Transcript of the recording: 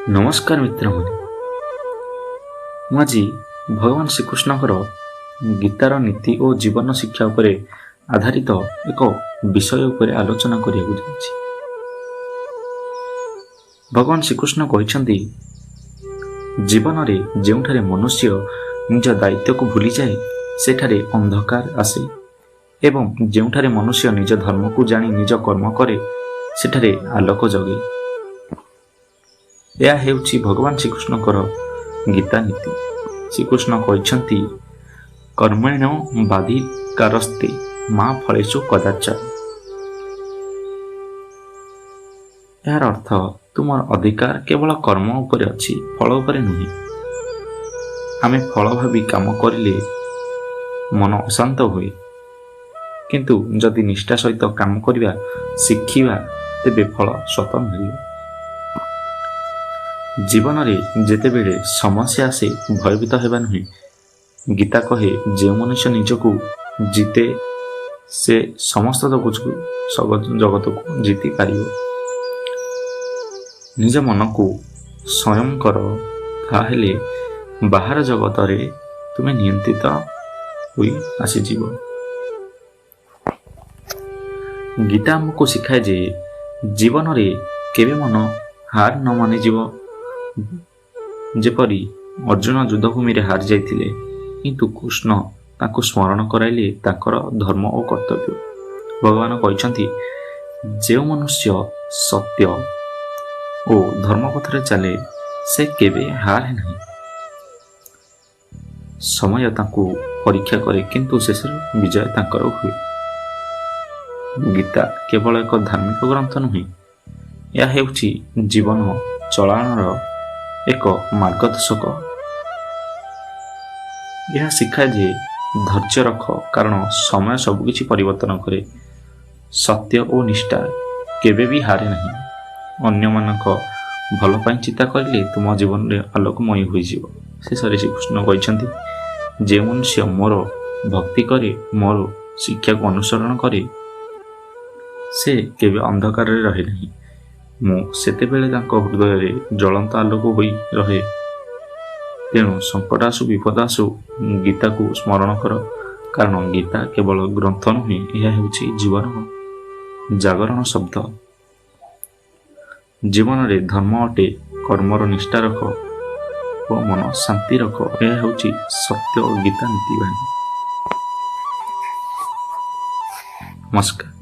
नमस्कार मित्र मैंने मुझे भगवान श्रीकृष्ण गीतार नीति और जीवन शिक्षा उपरे आधारित एक विषय उपरे आलोचना करने जाऊँगी। भगवान श्रीकृष्ण कहते जीवन में जोठारे मनुष्य निज दायित्व को भूली जाए सेठारे अंधकार आसे एवं जोठारे मनुष्य निज धर्म को जानी निज कर्म करे सेठारे आलोक जगे। यह हेउछि भगवान श्रीकृष्णकर गीता नीति। श्रीकृष्ण कहते कर्मेण बाधिकारस्ते मां फलेषु कदाचन। यार अर्थ तुमर अधिकार केवल कर्म उपरे अछि, फल उपरे नुहे। आमे फल भावी काम करिले मन अशांत हुए, किंतु जदि निष्ठा सहित काम करिवा शिखिबा तेबे फल स्वतः मिलिବ। जीवन में जेतेबेले समस्या आसे भयभीत हेबा नुहे। गीता कहे जो मनुष्य निजको जीते से समस्त जगत को जीति पारिबो। निज मन को स्वयं कर ताहेले बाहर जगत रे तुमे नियंत्रित होई आसीजिबो। गीता हमको शिखाए जे जीवन रे केबे मन हार न मानि जीव। जेपरी अर्जुन युद्धभूमि रे हार जाइथिले किंतु कृष्ण ताको स्मरण कराइले ताकर धर्म और कर्तव्य। भगवान कहते जो मनुष्य सत्य और धर्म पथरे चले से केबे हार नहीं। समय ताको परीक्षा करे किंतु शेष विजय ताकर हुए। गीता केवल एक धार्मिक ग्रंथ नुहे, यह हेउछि जीवन चलाणर एक मार्गदर्शक। यह शिखाए जे धैर्य रख, कारण समय सबकिछि परिवर्तन करे। सत्य और निष्ठा केबे भी हारे नहीं। अन्य मानक भल पाई चिंता करिले तुम जीवन में आलोकमय होई जीव। शेषरे श्रीकृष्ण कहते जे मनुष्य मोर भक्ति करे, मोर शिक्षा को अनुसरण करे से केबे अंधकार रे रहे नहीं। मु सेतेबेले तांको हृदय रे ज्वलंत आलोक होई रहे। तेणु संकट आसु विपद आसु गीता को स्मरण कर, कारण गीता केवल ग्रंथ नुहे, यह हेउछि जीवन जागरण शब्द। जीवन रे धर्म अटे, कर्मर निष्ठा रख और मन शांति रख, यह हेउछि सत्य और गीता नीति बाणी। नमस्कार।